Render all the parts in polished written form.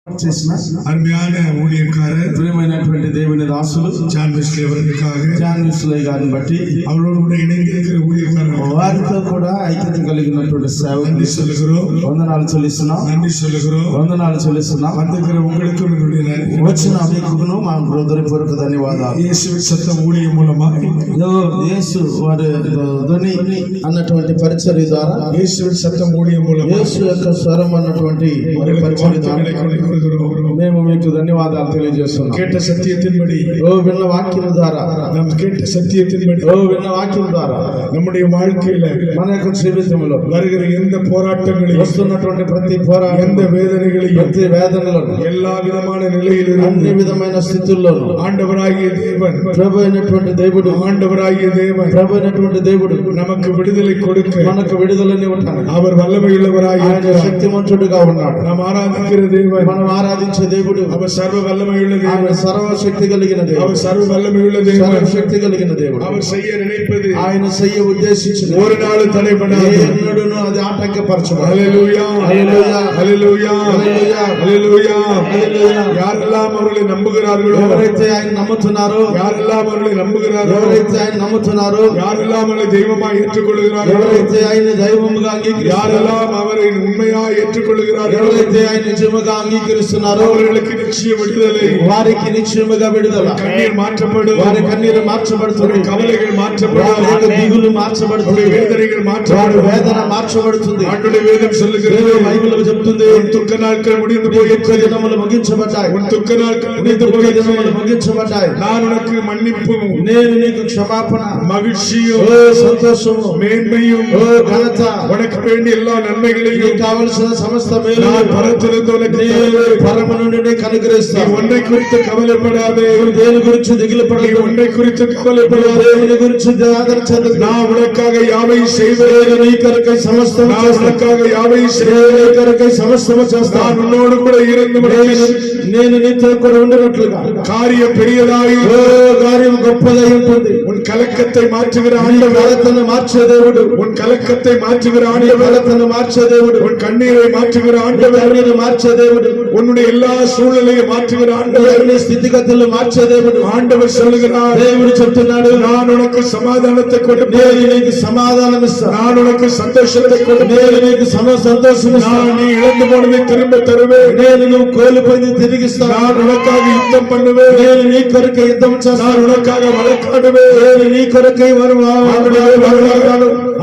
அருமையான ஊழியக்காரர் ప్రియమైనటువంటి దేవుని దాసులు జాన్ వెస్లీ அவர்களுக்காக జాన్ వెస్లీ గారిని బట్టి அவரோடு கூட இணைந்து இருக்கிற ஊழியக்காரர் వారితో కూడా ఐక్యత కలిగినటువంటి సేవకులు நன்றி சொல்லுகிறோம், వందనాలు చెల్లిస్తున్నాం. நன்றி சொல்லுகிறோம். వందనాలు చెల్లిస్తున్నాం. வந்திருக்கிற உங்களுக்கும் என்னுடைய நன்றி. వచ్చిన మీకును మా హృదయపూర్వక ధన్యవాదాలు. இயேசுவின் சத்தம் ஊழியம் மூலமா యేసు వారి ధ్వని అన్నటువంటి పరిచర్య ద్వారా இயேசுவின் சத்தம் ஊழியம் மூலமா యేసు యొక్క స్వరం అన్నటువంటి పరిచర్య ద్వారా మేము మీకు ధన్యవాదాలు తెలియజేస్తున్నాం. கேட்ட சத்தியத்தின்படி విన్న వాక్యం ద్వారా நாம் கேட்ட சத்தியத்தின்படி విన్న వాక్యం ద్వారా நம்முடைய வாழ்க்கையில మన యొక్క జీవితంలో வருகிற எந்த போராட்டங்களையும் వస్తున్నటువంటి ప్రతి పోరాటం, எந்த வேதனைகளையும் ప్రతి వేదనలను, எல்லா விதமான நிலையிலும் అన్ని విధమైన స్థితుల్లోనూ ஆண்டவராகிய தேவன் ప్రభు అయినటువంటి దేవుడు ஆண்டவராகிய தேவன் ప్రభు అయినటువంటి దేవుడు நமக்கு விடுதலை கொடுக்க మనకు విడుదలని ఉంటాడు. அவர் வல்லமையுள்ளவராய் ఆయన இருக்கிறார். శక్తిమంతుడుగా ఉన్నాడు. நாம் ஆராதிக்கிற தேவன் మనం ఆరాధించే దేవుడు அவர் சர்வ வல்லமையுள்ள ఆయన தேவன். సర్వశక్తి కలిగిన దేవుడు. அவர் சர்வ வல்லமையுள்ள தேவன். సర్వశక్తి కలిగిన దేవుడు. அவர் செய்ய நினைப்பது ఆయన செய்ய ఉద్దేశించిన ஒரு நாள் தடைபடாது. ఎన్నడూను అది ఆటంకపరచబడదు. ஹல்லேலூயா, హల్లెలూయా, ஹல்லேலூயா, హల్లెలూయా, ஹல்லேலூயா. హల్లెలూయా. யாரெல்லாம் அவர்களை நம்புகிறார்களோ, ఎవరైతే ఆయన నమ్ముతున్నారో, யாரெல்லாம் அவர்களை நம்புகிறார்களோ, ఎవరైతే ఆయన నమ్ముతున్నారో, யாரெல்லாம் அவர்களை தெய்வமாய் ஏற்றுக்கொள்கிறார்களோ, ఎవరైతే ఆయన దైవముగా అంగీకరిస్తారో, யாரெல்லாம் அவரை உண்மையாய் ஏற்றுக்கொள்கிறார்களோ, ఎవరైతే ఆయన నిజముగా అంగీకరిస్తున్నారో அவர்களுக்கு நிச்சய விடுதலை, వారికి నిశ్చయముగా విడుదల, கண்ணீர் மாற்றப்படும், వారి కన్నీరు మార్చబడుతుంది, கவலைகள் వారి மாற்றப்படும், యొక్క దిగులు మార్చబడుతుంది, வேதனைகள் వారి மாற்றப்படும். వేదన మార్చబడుతుంది. ஆண்டுடைய வேதம் சொல்லுகிறது, బైబిల్ చెప్తుంది, உன் துக்க நாட்கள் முடிந்து దుఃఖ போயிற்று, దినములు ముగించబడ్డాయి, உன் துக்க நாட்கள் முடிந்து దుఃఖ போயிற்று. దినములు ముగించబడ్డాయి. நான் உனக்கு மன்னிப்பும் నేను నీకు క్షమాపణ, மகிழ்ச்சியும் సంతోషము, மேன்மையும் ఘనత, உனக்கு வேண்டிய எல்லா నీకు நன்மைகளையும் కావలసిన సమస్త మేలు நான் பரத்திலிருந்து உனக்கு தருவேன். పరమ నుండి நீ కనుగ్రహిస్తాను. ஒன்றை குறித்து கவலைப்படாதே, దేని గురించి దిగులు நீ పడదు, ஒன்றை குறித்து கவலைப்படாதே. దేవుని గురించి ఆదరణ చెందదు. நான் உனக்காக யாவை செய்வேன், నీ కొరకై సమస్తము நான் చేస్తాను. உனக்காக யாவை నీ செய்வேன். కొరకై సమస్తము நான் చేస్తాను. உன்னோடு கூட இருந்து నేను నీతో కూడా ఉండినట్లుగా காரியம் பெரியதாய் కార్యం గొప్పదై ఉంటుంది. உன் கலக்கத்தை மாற்றுகிற నీ ஆண்டவர், కలతను మార్చే దేవుడు, உன் கலக்கத்தை மாற்றுகிற నీ ஆண்டவர், కలతను మార్చే దేవుడు, உன் కన్నీரை மாற்றுகிற నీ ஆண்டவர், కన్నీరు మార్చే దేవుడు, உன்னுடைய எல்லா சூழ்நிலையை மாற்றுகிற ஆண்டவர். నీ స్థితిగతులు మార్చే దేవుడు. ஆண்டவர் சொல்லுகிறார், దేవుడు చెప్తున్నాడు, நான் உனக்கு சமாதானத்தை నేను கொடுப்பேன், నీకు సమాధానం ఇస్తాను, நான் உனக்கு சந்தோஷத்தை கொடுப்பேன், నేను నీకు సంతోషం ఇస్తాను, நான் நீ இழந்து போனதை திரும்ப தருவேன், నేను నువ్వు కోల్పోయింది తిరిగిస్తాను, நான் உனக்காக யுத்தம் பண்ணுவேன், నేను నీ కొరకై యుద్ధం நான் చేస్తాను, உனக்காக வழக்காடுவேன். నేను నీ కొరకై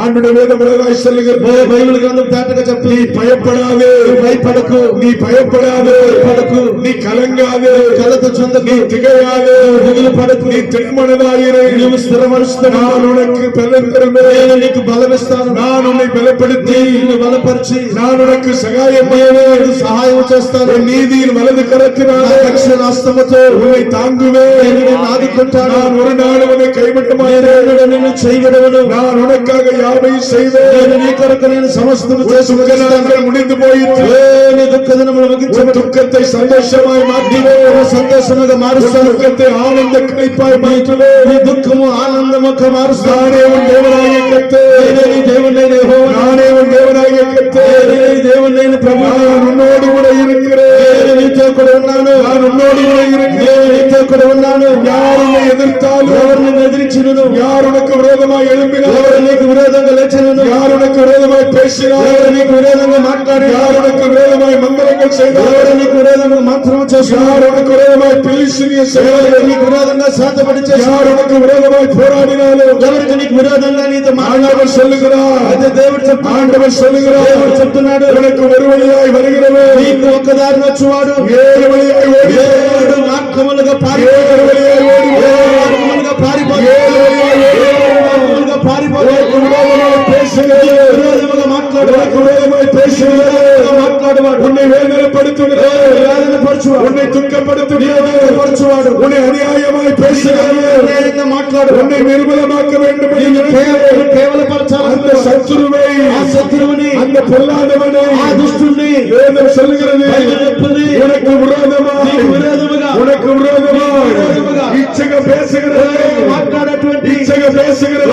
ஆண்டுடைய வேதம் அழகாய் சொல்லுகிறது, బైబిల్ గ్రంథం తేటగా நீ చెప్తుంది, பயப்படாதே, భయపడకు, நீ பயப்படாதே, భయపడకు, நீ கலங்காதே, కలత చెందకు, நீ திகையாதே, దిగులు పడకు, நீ திடமனதாயிரு. నీవు స్థిర మనసుతో நான் உனக்கு பலன் தருவேன், నేను నీకు బలమిస్తాను, நான் உன்னை பலப்படுத்தி నిన్ను బలపరిచి நான் உனக்கு சகாயம் నేను பண்ணுவேன். నీకు సహాయం చేస్తాను, என் நீதியின் வலது నా கரத்தினாலே రక్షణ హస్తముతో உன்னை தாங்குவேன். నేను నిన్ను ఆదుకుంటాను, நான் ஒரு நாள் உன்னை கைவிட மாட்டேன். నేను నిన్ను చేయగలవను, நான் உனக்காக யாவையும் செய்வேன். నేను నీ కొరకు నేను సమస్తము చేసి துக்க ముగిస్తాను. நாட்கள் முடிந்து போயிற்று, నీ దుఃఖ దినములు உன் ముగించబడి துக்கத்தை சந்தோஷமாய் மாற்றுவேன், సంతోషముగా உன் మారుస్తాను, துக்கத்தை ஆனந்த கிடைப்பாய் மாற்றுவேன். నీ దుఃఖము ఆనందముగా మారుస్తాను. நானே உன் தேவனாகிய கர்த்தர், నేనే నీ దేవుడైన యెహోవా, நானே உன் தேவனாகிய கர்த்தர். నేనే నీ దేవుడైన ప్రభువు, நான் உன்னோடு கூட இருக்கிறேன், నేను నీతో కూడా ఉన్నాను, நான் உன்னோடு கூட నేను இருக்கிறேன். నీతో కూడా ఉన్నాను. யார் உன்னை எதிர்த்தாலும், ఎవరు నిన్ను ఎదిరించినను, யார் உனக்கு விரோதமாய் எழும்பினாலும், ఎవరు నీకు విరోధంగా లేచినను, யார் உனக்கு விரோதமாய் பேசினாலும், ఎవరు నీకు విరోధంగా మాట్లాడి, யார் உனக்கு விரோதமாய் மந்திரங்கள் செய்தாலும், ఎవరు నీకు విరోధంగా మంత్రం చేస్తున్నారు, யார் உனக்கு விரோதமாய் பிலிஸ்தீனிய ఎవరు செய்தாலும், నీకు విరోధంగా శాతపడి చేస్తున్నారు, யார் உனக்கு விரோதமாய் போராடினாலும், ఎవరికి నీకు విరోధంగా నీతో మాట్లాడు, ஆண்டவர் சொல்லுகிறார், అయితే దేవుడు చెప్తున్నాడు, ஆண்டவர் சொல்லுகிறார், దేవుడు చెప్తున్నాడు, உனக்கு ஒரு வழியாய் வருகிறவன் నీకు ఒక దారి వచ్చువాడు 7 వழிయాய் ஓடி, 7 మార్గములుగా 7 వழிయాய் ఓడి, 7 మార్గములుగా పారిపోయి, 7 వழிయాய் ஓடி, 7 మార్గములుగా పారిపోయి, உனக்கு விரோதமாய் பேசுகிறது, విరోధముగా మాట్లాడు, உனக்கு விரோதமாய் பேசுகிறது, మాట్లాడువాడు, உன்னை வேதனைப்படுத்துகிறது, వేదనపరచువాడు, உன்னை துக்கப்படுத்துகிறது, పరచువాడు, உன்னை அநியாயமாய் பேசுகிறது, అన్యాయంగా మాట్లాడు, உன்னை நிர்மலமாக்க வேண்டும் என்று நினைக்கிறது. కేవలపరచాలి, அந்த சத்துருவை, ఆ శత్రువుని, அந்த பொல்லாதவனை ఆ దుష్టుని வேதம் சொல்லுகிறது, బైబిల్ చెప్తుంది, உனக்கு விரோதமாய், నీకు విరోధముగా, உனக்கு விரோதமாய் விரோதముగా, இச்சக பேசுகிறது, మాట్లాడేటువంటి, இச்சக பேசுகிறது,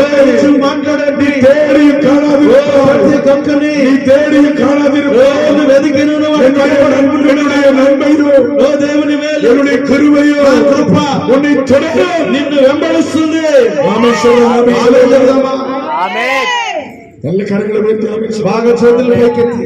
మాట్లాడండి, தேடியும் காணாதிருப்பாய், ప్రతి ఒక్కరిని நீ தேடியும் காணாதிருப்பாய், వెతికిన என்னுடைய நண்பனுடைய நன்மை என்னுடைய கிருபையோ నా కృప உன்னை தொடரும். నిన్ను వెంబడిస్తుంది. ஆமென் சொல்லுங்க. హల్లెలూయా. நல்ல கரங்களை வைத்து ஆமென் சொல்லுங்க. బాగా చేతులు పైకెత్తి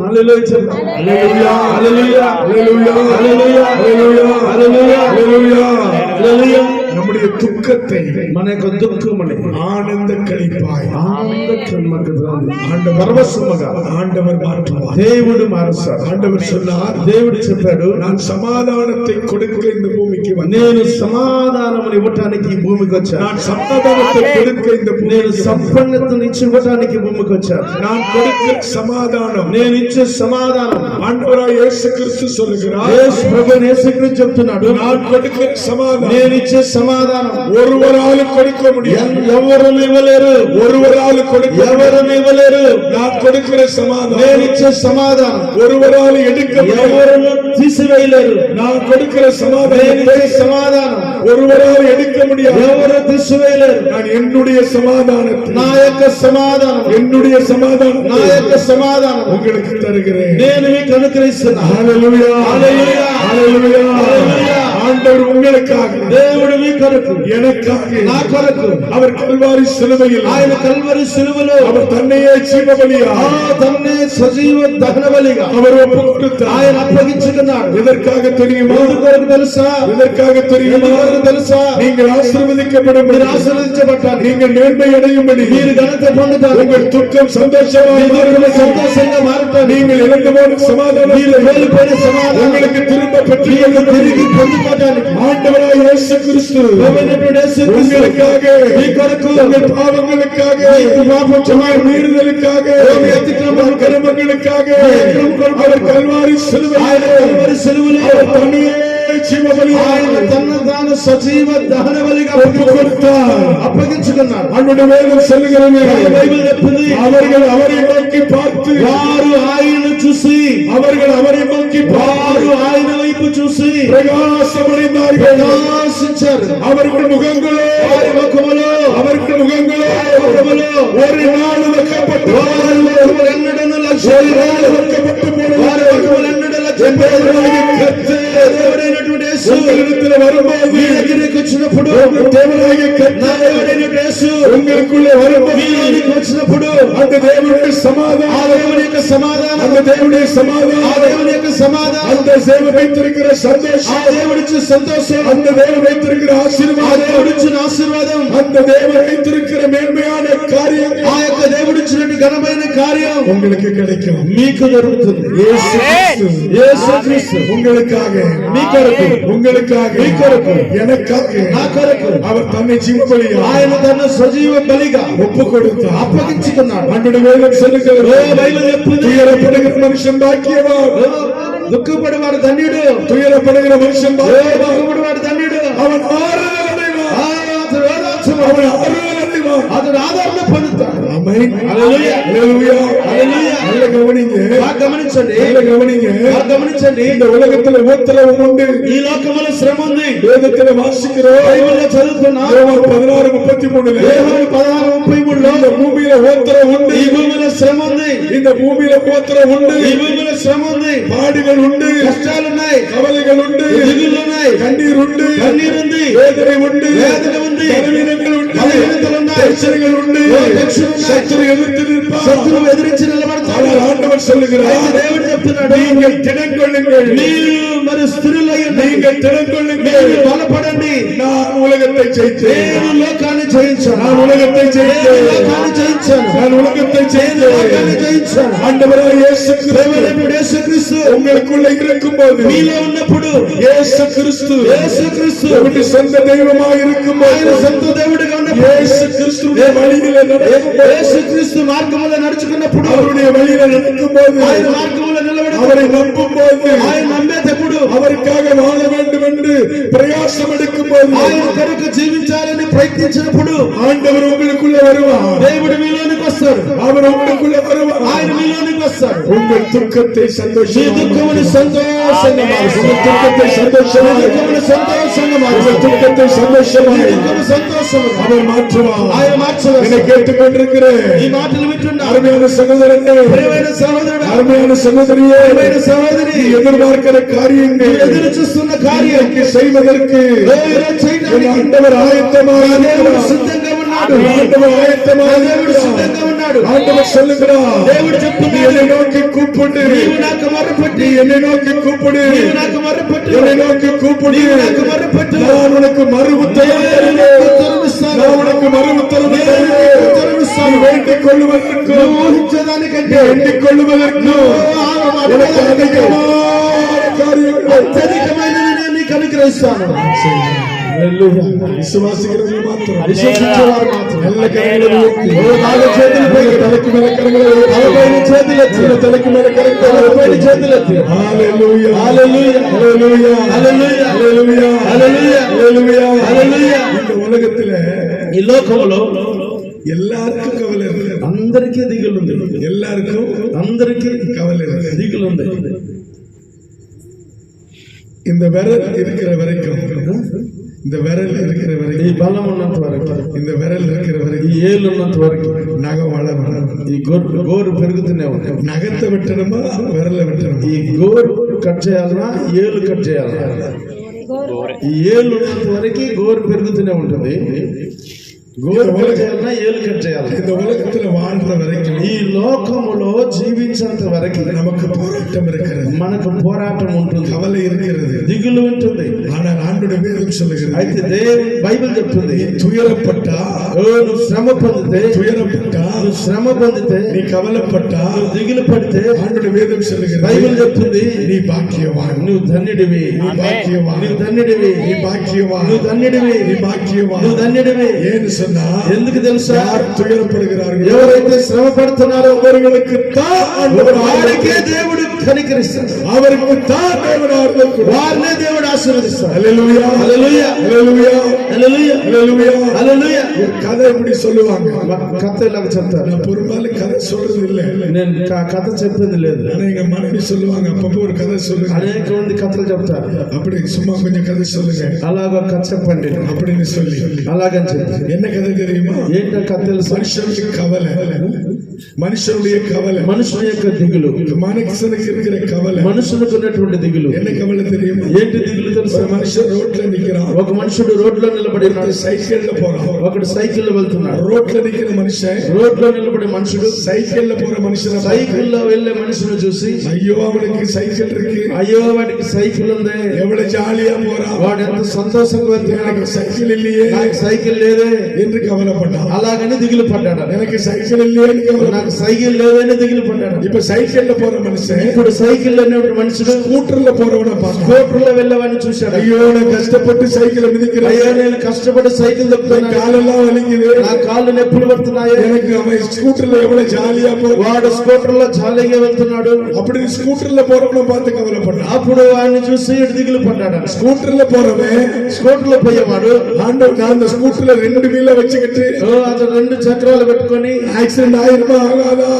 హల్లెలూయా చెప్దాం. హల్లెలూయా హల్లెలూయా హల్లెలూయా హల్లెలూయా హల్లెలూయా హల్లెలూయా హల్లెలూయా హల్లెలూయా. நம்முடைய துக்கத்தை మన యొక్క దుఃఖముని ஆனந்த கழிப்பாய் ఆనంద కన్మకద్రాలు ஆண்டவர் పరవశముగా ஆண்டவர் மாற்றுவார். దేవుడు మారుస్తాడు. ஆண்டவர் சொன்னார், దేవుడు చెప్పాడు, நான் சமாதானத்தை கொடுக்க இந்த பூமிக்கு வந்தேன். నేను సమాధానమును ఇవ్వటానికి ఈ భూమికి వచ్చాను. நான் சமாதானத்தை கொடுக்க இந்த నేను பூமிக்கு வந்தேன். సంపన్నతను ఇచ్చి ఇవ్వటానికి భూమికి వచ్చాను. நான் கொடுக்க சமாதானம் నేను ఇచ్చే సమాధానం ஆண்டவராய் இயேசு கிறிஸ்து சொல்லுகிறார். యేసు ప్రభువు యేసుక్రీస్తు చెప్తున్నాడు, நான் கொடுக்கிற சமாதானம் నేను ఇచ్చే సమాధానం ஒருவரால் கொடுக்க முடியாது. ఎవరు ఇవ్వలేరు. ஒருவரால் கொடுக்க ఎవరు ఇవ్వలేరు. நான் கொடுக்கிற சமாதானம் నేను ఇచ్చే సమాధానం ஒருவரால் எடுக்க முடியாது. ఎవరు తీసివేయలేరు. நான் கொடுக்கிற నేను சமாதானம் ఇచ్చే సమాధానం ஒருவரால் எடுக்க முடியாது. ఎవరు తీసివేయలేరు. நான் என்னுடைய சமாதானத்தை నా యొక్క సమాధానం என்னுடைய నా சமாதானத்தை యొక్క సమాధానం உங்களுக்கு தருகிறேன். నేను మీకు అనుగ్రహిస్తున్నా. ஹல்லேலூயா హల్లెలూయా. ஹல்லேலூயா ஹல்லேலூயா. ஆண்டவர் உங்களுக்காக దేవుడు మీ కొరకు எனக்காக నా కొరకు அவர் கல்வாரி சிலுவையில் ఆయన కల్వరి సిలువలో அவர் தன்னையே ஜீவபலியா తన్నే సజీవ దహన బలిగా அவர் ஒப்பு கொடுத்தார். ఆయన అప్పగించుకున్నాడు. எதற்காக தெரியுமா? ఎందుకొరకు తెలుసా? எதற்காக தெரியுமா? ఎందుకొరకు తెలుసా? நீங்கள் ஆசீர்வதிக்கப்படும், మీరు ఆశీర్వదించబట్టాలి. நீங்கள் மேன்மை அடையும்படி, మీరు ఘనత పొందుతారు. உங்கள் துக்கம் சந்தோஷமாக మీ దుఃఖం மாறும்படி, సంతోషంగా మారుతారు. நீங்கள் இழந்து போன சமாதானம் మీరు కోల్పోయిన సమాధానం உங்களுக்கு திரும்ப பெற்று తిరిగి పొందుకోవడానికి ஆண்டவராய் இயேசு கிறிஸ்து ప్రభువైనటువంటి యేసుక్రీస్తు உங்களுக்காக, మీ కొరకు, உங்கள் பாவங்களுக்காக, పాపక్షమాపణ, மீறுதலுக்காக, அத்திக்கிரமங்களுக்காக, கர்மங்களுக்காக அக்கிரமங்களுக்காக, அவர் கல்வாரி ఆయన சிலுவையில் కల్వరి సిలువలో அவர் தன்னையே ஜீவபலியாக ఆయన తన తాను సజీవ దహన బలిగా ஒப்பு கொடுத்தார். అప్పగించుకున్నాడు. அவருடைய வேதம் சொல்லுகிறது, బైబిల్ చెప్తుంది, அவர்கள் அவரை நோக்கி பார்த்து, వారు ఆయన చూసి, அவர்கள் அவரை நோக்கி వారు ఆయన వైపు చూసి பிரகாசமடைந்தார்கள். ప్రకాశించారు. அவர்கள் முகங்களோ, వారి ముఖములో, அவர்கள் முகங்களோ ముఖములో ஒரு நாள் வெட்கப்பட்டு, వారి ముఖములెన్నడను లక్ష్యపెట్టలేదు. ஒரு நாள் வெட்கப்பட்டு వారి போனது. ముఖములెన్నడూ లక్ష్యపెట్టలేదు. దేవుడైనటువంటి యేసు உங்களிடத்தில் வரும்போது, మీ దగ్గరికి వచ్చినప్పుడు, தேவனாகிய నా கர்த்தர் దేవుడైనటువంటి యేసు உங்களுக்குள்ளே வரும்போது, మీలోనికి వచ్చినప్పుడు அந்த தேவனுடைய ఆ சமாதானம், దేవుని యొక్క సమాధానం, அந்த தேவனுடைய ఆ சமாதானம், దేవుని యొక్క సమాధానం, அந்த தேவன் வைத்திருக்கிற ఆ சந்தோஷம், దేవుడిచ్చే సంతోషం, அந்த தேவன் வைத்திருக்கிற ఆ ஆசீர்வாதம், దేవుడిచ్చిన ఆశీర్వాదం, அந்த தேவன் வைத்திருக்கிற மேன்மையான காரியங்கள் ఆ యొక్క దేవుడిచ్చినట్టు ఘనమైన కార్యం உங்களுக்கு கிடைக்கும். మీకు దొరుకుతుంది. இயேசு கிறிஸ்து యేసుక్రీస్తు உங்களுக்காக, మీ కొరకు, உங்களுக்காக, మీ కొరకు, எனக்காக నా కొరకు அவர் தன்னை ஜீவபலியாக ఆయన తన సజీవ బలిగా ஒப்பு கொடுத்தார். అప్పగించుకున్నాడు. அன்றைய வேதம் சொல்லுகிறது, బైబిల్ చెప్తుంది, துயரப்படுகிற மனுஷன் பாக்கியவான், దుఃఖపడేవాడు ధన్యుడు, துயரப்படுகிற மனுஷன் பாக்கியவான், దుఃఖపడేవాడు ధన్యుడు, அவன் ஆறுதல் அடைவான், అతడు ఓదార్చబడతాడు. அவன் ஆறுதல் அடைவான். అతడు ఆదరణ పొందుతాడు. ஆமென். హల్లెలూయా. ஹல்லேலூயா. హల్లెలూయా. நல்ல கவனிங்க, బాగా గమనించండి, நல்ல கவனிங்க. బాగా గమనించండి. இந்த உலகத்துல உத்தரவு உண்டு. ఈ లోకములో శ్రమ ఉంది. வேதத்துல வாசிக்கிறோம், బైబిల్లో చదువుతున్నా, யோவான் 16:33 యోహాను 16:33 இந்த பூமியில உத்தரவு உண்டு, ఈ భూమిలో శ్రమ ఉంది, இந்த பூமியில உத்தரவு உண்டு, ఈ భూమిలో శ్రమ ఉంది, பாடுகள் உண்டு, కష్టాలున్నాయి, கவலைகள் உண்டு, దిగులున్నాయి, கண்ணீர் உண்டு, కన్నీరు ఉంది, வேதனை உண்டு, వేదన ఉంది, பலவீனங்கள் உண்டு, బలహీనతలు ఉన్నాయి, பிரச்சனைகள் உண்டு, టెన్షన్ ఉన్నాయి, சத்துரு எதிர்த்து நிற்பார். శత్రువు ఎదిరించి నిలబడతాడు. ஆனால் ஆண்டவர் சொல்லுகிறார், అయితే దేవుడు చెప్తున్నాడు, நீங்கள் திடன் கொள்ளுங்கள், మీరు మరి స్థిరులై ఉండండి, நீங்கள் திடன் கொள்ளுங்கள், మీరు బలపడండి. நான் உலகத்தை ஜெயித்தேன், నేను లోకాన్ని జయించాను, நான் உலகத்தை నేను ஜெயித்தேன், లోకాన్ని జయించాను, நான் உலகத்தை నేను లోకాన్ని ஜெயித்தேன். జయించాను. ஆண்டவராய் இயேசு கிறிஸ்து దేవుడైనటువంటి యేసుక్రీస్తు உங்களுக்குள்ள இருக்கும்போது, మీలో ఉన్నప్పుడు, இயேசு கிறிஸ்து యేసుక్రీస్తు உங்களுடைய சொந்த தெய்வமாக ఆయన இருக்கும்போது, సొంత దేవుడిగా ఉన్నప్పుడు, இயேசு கிறிஸ்துவின் வழியில நடக்கும்போது, యేసుక్రీస్తు మార్గములో నడుచుకున్నప్పుడు, அவருடைய வழியில நடக்கும்போது, ఆయన మార్గములో నిలబడి அவரை நம்பும்போது, ఆయన నమ్మేటప్పుడు, அவருக்காக வாழ வேண்டும் என்று பிரயாசம் எடுக்கும்போது, ఆయన కొరకు జీవించాలని ప్రయత్నించినప్పుడు ஆண்டவர் உங்களுக்குள்ள வருவார், దేవుడు మీలోనికి వస్తాడు, அவர் உங்களுக்குள்ள வருவார். ఆయన మీలోనికి మారుస్తాడు. உங்கள் துக்கத்தை నీ சந்தோஷமாக దుఃఖమును సంతోషంగా మారుస్తాడు. உங்கள் துக்கத்தை சந்தோஷமாக దుఃఖమును సంతోషంగా உங்கள் మారుస్తాడు. துக்கத்தை சந்தோஷமாக దుఃఖము సంతోషముగా அவர் மாற்றுவார். ఆయన మార్చగలడు. என்னை கேட்டுக்கொண்டிருக்கிற ఈ మాటలు వింటున్నా அருமையான சகோதரனே, ప్రియమైన సహోదరుడా, அருமையான சகோதரியே, ప్రియమైన సహోదరి, நீ எதிர்பார்க்கிற காரியங்கள் ఎదురు చూస్తున్న కార్యం இன்றைக்கு செய்வதற்கு ఈరోజు చేయడానికి என் ஆண்டவர் ஆயத்தமாக దేవుడు இருக்கிறார். సిద్ధంగా ఉన్నాడు. ஆண்டவர் ஆயத்தமாக దేవుడు இருக்கிறார். సిద్ధంగా ఉన్నాడు. ஆண்டவர் சொல்லுகிறார், దేవుడు நீ చెప్తున్నాడు, என்னை நோக்கி கூப்பிடு, నీవు నాకు మొర్రపెట్టి, நீ என்னை நோக்கி கூப்பிடு, నీవు నాకు మొర్రపెట్టు, என்னை நோக்கி கூப்பிடு, నీవు నాకు మొర్రపెట్టు, நான் உனக்கு மறு உத்தரவு నేను தருவேன். ఉత్తరమిస్తాను. நான் உனக்கு மறு உத்தரவு నేను தருவேன். ఉత్తరమిస్తాను. நீ வேண்டிக் கொள்வதற்கும் నువ్వు ఊహించేదానికంటే எண்ணிக் கொள்வதற்கும் உனக்கு அதிகமான காரியங்களை అత్యధికమైనది నేను నీకు అనుగ్రహిస్తాను. விசுவாசிக்கிறவர்கள் மாத்திரம் విశ్వసించేవారు మాత్రం நல்ல கரங்களை உயர்த்தி, నాలుగు చేతులు పైకి, தலைக்கு மேல கரங்களை உயர்த்தி, తలపైన చేతులు ఎత్తి, தலைக்கு மேல கரங்களை తలపైన உயர்த்தி. చేతులు ఎత్తి, ஹalleluya, హల్లెలూయా, ஹalleluya, హల్లెలూయా, ஹalleluya, హల్లెలూయా, ஹalleluya. హల్లెలూయా. இந்த உலகத்துல ఈ లోకంలో எல்லாருக்கும் கவலை இருக்கு. అందరికీ దిగులుంది. எல்லாருக்கும் అందరికీ கவலை இருக்கு. దిగులుంది. இந்த விரல் இருக்கிற வரைக்கும், இந்த விரல் இருக்கிற ఈ வரைக்கும், బలం ఉన్నంత వరకు, இந்த விரல் இருக்கிற ఈ வரைக்கும் ఏళ్ళు ఉన్నంత వరకు நகம் வளரும். ఈ గోరు పెరుగుతూనే ఉంటాయి. நகத்தை வெட்டணுமா விரல வெட்டணுமா? ఈ గోరు కట్ చేయాలన్నా ఏళ్ళు కట్ చేయాలన్నా? ఈ ఏళ్ళు ఉన్నంత వరకు గోరు పెరుగుతూనే ఉంటుంది. గోరు కట్ చేయాలన్నా ఏళ్ళు కట్ చేయాలి. இந்த உலகத்துல வாழ்ற வரைக்கும் ఈ లోకములో జీవించేంత వరకు நமக்கு போராட்டம் இருக்கிறது, మనకు పోరాటం ఉంటుంది, கவலை இருக்கிறது. దిగులు ఉంటుంది. ஆனால் ஆண்டோட வேதம் சொல்லுகிறது, అయితే బైబిల్ చెప్తుంది, துயரப்பட்டா, నువ్వు శ్రమ పొందితే, துயரப்பட்டா, నువ్వు శ్రమ పొందితే, நீ கவலைப்பட்டா, నువ్వు దిగులు పడితే, ஆண்டோட வேதம் சொல்லுகிறது, బైబిల్ చెప్తుంది, நீ பாக்கியவான், నువ్వు ధన్యుడివి, நீ பாக்கியவான், నువ్వు ధన్యుడివి, நீ பாக்கியவான், నువ్వు ధన్యుడివి, நீ பாக்கியவான். నువ్వు ధన్యుడివి. ஏன்னு சொன்னா, ఎందుకు తెలుసా? யார் துயரப்படுகிறார்கள், ఎవరైతే శ్రమ పడుతున్నారో அவர்களுக்கு தான் ஆண்டவர் వారికే దేవుడు కనికరిస్తాడు. அவருக்கு தான் தேவன் ஆறுதல் கொடுப்பார். వారినే దేవుడు ఆశీర్వదిస్తాడు. ஹல்லேலூயா, హల్లెలూయా, ஹல்லேலூயா, హల్లెలూయా, ஹல்லேலூயா. హల్లెలూయా. ஒரு கதை எப்படி சொல்லுவாங்க? కథ ఇలాగ చెప్తారు. நான் பெரும்பாலும் கதை சொல்றது இல்ல, నేను కథ చెప్పింది లేదు. ஆனா எங்க மனைவி சொல்லுவாங்க, அப்பப்போ ஒரு கதை சொல்லுங்க, అనేక మంది కథలు చెప్తారు. அப்படி சும்மா கொஞ்சம் கதை சொல்லுங்க అలాగ కథ చెప్పండి அப்படின்னு சொல்லி. అలాగని చెప్పి, என்ன கதை தெரியுமா? ఏంటో కథ తెలుసు? மனுஷனுடைய கவலை, மனுஷனுடைய கவலை, మనుషుని యొక్క దిగులు, மனுஷனுக்கு இருக்கிற கவலை. మనుషులకు ఉన్నటువంటి దిగులు. என்ன கவலை தெரியுமா? ఏంటి దిగులు తెలుసు? ஒரு மனுஷன் ரோட்ல நிக்கிறான், ఒక మనుషుడు రోడ్లో నిలబడి ఉన్నాడు, சைக்கிள்ல போறான். ఒకడు సైకిల్లో వెళ్తున్నాడు. ரோட்ல நிக்கிற மனுஷன் రోడ్లో నిలబడి మనుషుడు சைக்கிள்ல போற மனுஷனை பார்த்து, సైకిల్లో వెళ్లే మనిషిని చూసి, ஐயோ அவனுக்கு சைக்கிள் இருக்கு, అయ్యో వాడికి సైకిల్ ఉంది, எவ்வளவு ஜாலியா போறான், వాడు ఎంత సంతోషంగా వెళ్తున్నాడు, எனக்கு సైకిల్ இல்லையே నాకు సైకిల్ లేదే என்று கவலைப்பட்டான். అలాగని దిగులు పడ్డాడు. எனக்கு సైకిల్ இல்லையேன்னு கவலை. నాకు సైకిల్ లేదని దిగులు పడ్డాడు. இப்ப సైకిள்ல போற மனுஷன் ఇప్పుడు సైకిల్ అనేటువంటి మనుషుడు ஸ்கூட்டர்ல போறவனை பார்த்தான். స్కూటర్లో వెళ్ళేవాడిని చూశాడు. ஐயோ நான் కష్టப்பட்டு సైకిల్ మిదిக்கிறேன், అయ్యో నేను కష్టపడి సైకిల్ తొక్కుతున్నాను, காலெல்லாம் வலிக்குது, నా కాళ్ళు నొప్పులు పడుతున్నాయి. எனக்கு அவன் ஸ்கூட்டர்ல எவ்வளவு ஜாலியா போறான், వాడు స్కూటర్ లో జాలీగా వెళ్తున్నాడు. அப்படி ஸ்கூட்டர்ல போறவனை பார்த்து கவலைப்பட்டான். అప్పుడు వాడిని చూసి ఇటు దిగులు పడ్డాడు. ஸ்கூட்டர்ல போறவன் స్కూటర్ లో పోయేవాడు ஆண்டவர் நான் அந்த ஸ்கூட்டர்ல 2 வீல வச்சுக்கிட்டு అతను 2 చక్రాలు పెట్టుకొని ஆக்சிடென்ட் ஆயிருமா ஆகாதா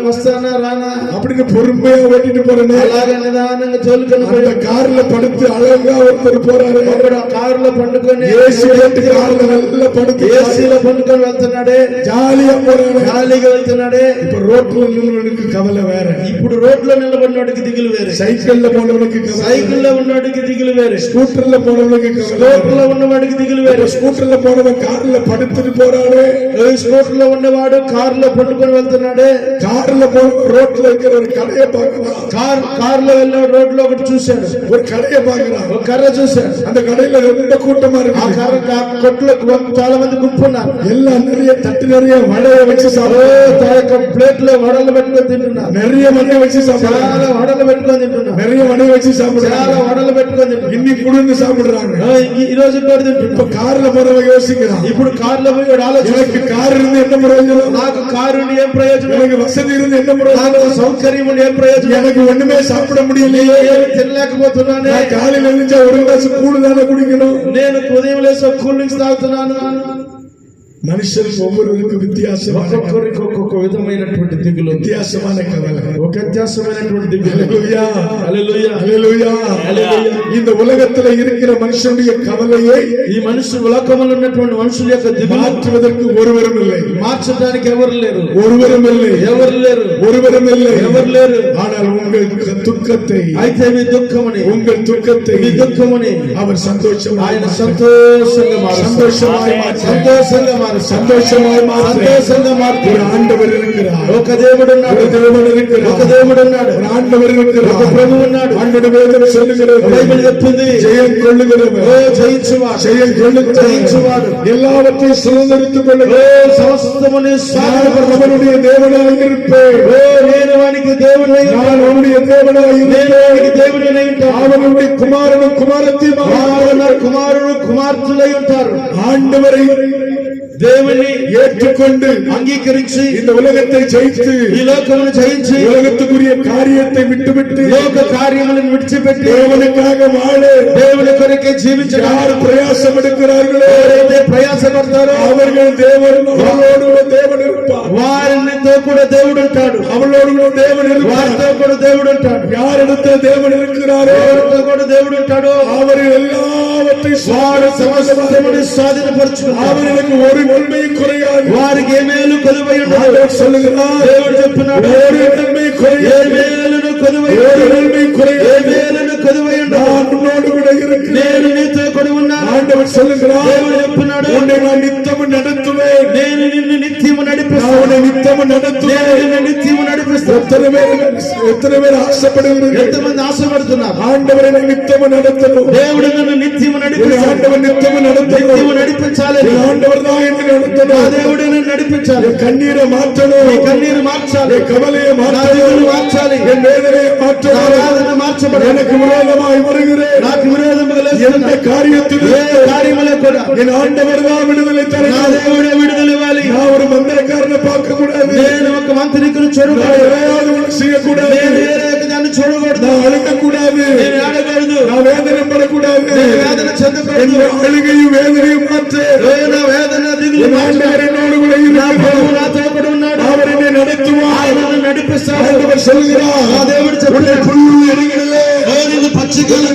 వస్తానా రానా அப்படின்னு பொறுமையா ஓட்டிட்டு போறேன்னு అలాగే నిదానంగా తోలుకొని அந்த கார்ல படுத்து அழகா ஒருத்தர் போறாரு, ఒకడు కారులో పండుకొని ஏசி போட்டு கார்ல நல்லா படுத்து ఏసీలో పండుకొని వెళ్తున్నాడే, ஜாலியா போறாரு. జాలీగా వెళ్తున్నాడే. இப்ப ரோட்ல நின்றவனுக்கு கவலை வேற, ఇప్పుడు రోడ్లో నిలబడినోడికి దిగులు వేరే, சைக்கிள்ல போனவனுக்கு கவலை, సైకిల్లో ఉన్నోడికి దిగులు వేరే, ஸ்கூட்டர்ல போனவனுக்கு கவலை, స్కూటర్ లో ఉన్నవాడికి దిగులు వేరే. இப்ப ஸ்கூட்டர்ல போனவன் கார்ல படுத்துட்டு போறாரு, స్కూటర్ లో ఉన్నవాడు కారులో పండుకొని వెళ్తున్నాడే. கார்ல போன ரோட்ல இருக்கிற ஒரு கடையை பார்க்கலாம், కారులో వెళ్ళే రోడ్లో ఒకటి చూశాడు, ஒரு கடையை பார்க்கிறான், ఒక కర్ర చూశాడు. அந்த கடையில ரொம்ப கூட்டமா ఆ இருக்கு, కర్ర కొట్లో చాలా మంది గుంపున్నారు. எல்லாம் நிறைய தட்டு நிறைய வடையை வச்சு சாப்பிடுறாங்க, ప్లేట్ లో వడలు పెట్టుకొని తింటున్నారు, நிறைய வடையை வச்சு சாப்பிடுறாங்க, చాలా వడలు పెట్టుకొని తింటున్నారు, நிறைய வடையை வச்சு சாப்பிடுறாங்க, చాలా వడలు పెట్టుకొని తింటున్నారు. இன்னி குடுன்னு சாப்பிடுறாங்க. ఈ రోజు కూడా తింటున్నారు. இப்ப கார்ல போறவன் யோசிக்கிறான், ఇప్పుడు కారులో పోయి వాడు எனக்கு ఆలోచిస్తున్నాడు, கார் இருந்து என்ன பிரயோஜனம், నాకు కారు ఉండి ఏం ప్రయోజనం, எனக்கு వసதி இருந்து என்ன నాకు பிரயோஜனம், సౌకర్యం ఉండి ఏం ప్రయోజనం, எனக்கு ஒண்ணுமே சாப்பிட முடியலையே, ఏమి తినలేకపోతున్నానే, நான் காலையில எழுந்தா ஒரு கிளாஸ் கூழ் தானே குடிக்கணும், నేను ఉదయం లేసి కూల్ డ్రింక్స్ తాగుతున్నాను, మనుషులకు ఒక్కొక్కరికి విత్యాసమైన ఒక్కొక్కరికి ఒక్కొక్క విధమైనటువంటి దిగులు, విత్యాసమైన కవల, ఒక వ్యత్యాసమైనటువంటి దిగులు. హల్లెలూయా హల్లెలూయా హల్లెలూయా హల్లెలూయా. இந்த உலகத்துல இருக்கிற மனுஷனுடைய கவலையை ఈ మనుషులు లోకములో ఉన్నటువంటి మనుషుల యొక్క దిగులు மாற்றுவதற்கு ஒருவரும் இல்லை, మార్చడానికి ఎవరు లేరు, ஒருவரும் இல்லை, ఎవరు లేరు, ஒருவரும் இல்லை, ఎవరు లేరు. ஆனால் உங்கள் துக்கத்தை, అయితే మీ దుఃఖముని, உங்கள் துக்கத்தை మీ దుఃఖముని அவர் சந்தோஷமாய் ఆయన సంతోషంగా మారుస్తాడు. சந்தோஷமாய் மாற்ற, సంతోషంగా మారుస్తాడు. சந்தோஷமாய் மாற்ற సంతోషంగా మారుస్తాడు. ஒரு ஆண்டவர் இருக்கிறார், ఒక దేవుడు ఉన్నాడు, ஒரு தேவன் இருக்கிறார், ఒక దేవుడు ఉన్నాడు, ஒரு ஆண்டவர் இருக்கிறார், ఒక ప్రభువు ఉన్నాడు. ஆண்டவர் வேதம் சொல்லுகிறது, బైబిల్ చెప్తుంది, ஜெயம் கொள்ளுகிறவர், ఓ జయించువాడు, ஜெயம் கொள்ளுகிறவர், జయించువాడు, எல்லாவற்றையும் சுதந்திரித்துக் கொள்ளுகிறவர், ఓ సమస్తముని நான் அவருடைய தேவனாய் இருப்பேன், ఓ నేను వానికి దేవుడై நான் அவருடைய தேவனாய் నేను இருப்பேன், వానికి దేవుడై ఉంటాను. அவனுடைய குமாரனும் குமாரத்தையும் వారు కుమారుడు కుమార్తెలై ఉంటారు. ஆண்டவரை దేవుని ஏற்றுக்கொண்டு అంగీకరించి இந்த உலகத்தை ஜெயித்து ఈ లోకమును జయించి உலகத்துக்குரிய காரியத்தை விட்டுவிட்டு లోక కార్యములను విడిచిపెట్టి தேவனுக்காக வாழ దేవుని కొరకే జీవించడానికి யார் பிரயாசம் எடுக்கிறார்களோ ఎవరైతే ప్రయాసపడతారో அவர்கள் தேவன், அவளோடு கூட தேவன் இருப்பார், వారితో కూడా దేవుడు ఉంటాడు, அவளோடு கூட தேவன் இருப்பார். వారితో కూడా దేవుడు ఉంటాడు. யாரிடத்தில் தேவன் இருக்கிறாரோ ఎవరితో కూడా దేవుడు ఉంటాడు, அவர்கள் எல்லாவற்றையும் వారు సమస్తముని స్వాధీనపరచుకుంటారు. அவர்களுக்கு ஒரு நன்மையும் குறையாது. వారికి ఏ మేలు కొలువై ఉండదు. ஆண்டவர் சொல்லுகிறார், దేవుడు చెప్తున్నాడు, ஒரு நன்மை ఏ குறையாது, మేలును కొలువై ஒரு ఉండదు. நன்மை ఏ குறையாது. మేలును కొలువై ఉండదు. நான் உன்னோடு கூட இருக்கிறேன். నేను నీతో కూడా ఉన్నాను. ஆண்டவர் சொல்லுகிறார், దేవుడు చెప్తున్నాడు, உன்னை நான் நித்தமும் நடத்துவேன், నేను నిన్ను నిత్యము நான் నడిపిస్తాను. உன்னை நித்தமும் నేను நடத்துவேன். నిన్ను నిత్యము నడిపిస్తాను. எத்தனை பேர் ஆசைப்படுகிறீர்கள்? ఎంతమంది ఆశపడుతున్నారు? ஆண்டவரை நான் நித்தமும் நடத்தணும், దేవుడు నన్ను నిత్యము என் నడిపిస్తాడు. ஆண்டவர் நித்தமும் நடத்தணும், నిత్యము నడిపించాలి. என் ஆண்டவர் தான் என்று నా நடத்தணும், దేవుడు నన్ను నడిపించాలి. என் கண்ணீரை மாற்றணும், నీ కన్నీరు మార్చాలి, என் கவலையை నా దిగులు மாற்றணும், మార్చాలి, என் வேதனையை నా மாற்றணும். వేదన మార్చబడాలి. எனக்கு விரோதமாய் வருகிறேன் నాకు విరోధముగా எந்த లేస్తున్న காரியத்தில் ఏ కార్యములో కూడా என் ஆண்டவர் தான் விடுதலை నా தருகிறார். దేవుడే విడుదల ఇవ్వాలి. நான் ஒரு மந்திரக்காரனை பார்க்க கூடாது, నేను ఒక మంత్రికును நான் చూడకూడదు. எதையாவது ஒன்று செய்யக்கூடாது, నేను ఏ దాన్ని చూడకూడదు. நான் அழுக கூடாது, నేను ఆడకూడదు. நான் வேதனைப்படக்கூடாது. నేను వేదన చెందకూడదు. என் அழுகையும் வேதனையும் மாற்ற నా వేదన దిగులు என் మార్చాలి. ஆண்டவர் என்னோடு கூட నా இருக்கிறார். ప్రభువు నాతో కూడా ఉన్నాడు. அவர் என்னை நடத்துவார். ఆయన నన్ను నడిపిస్తాడు. ஆண்டவர் சொல்கிறார், నా దేవుడు உன்னை చెప్తున్నాడు, புல் எரிகிறதே, ఓ నిన్ను పచ్చికలు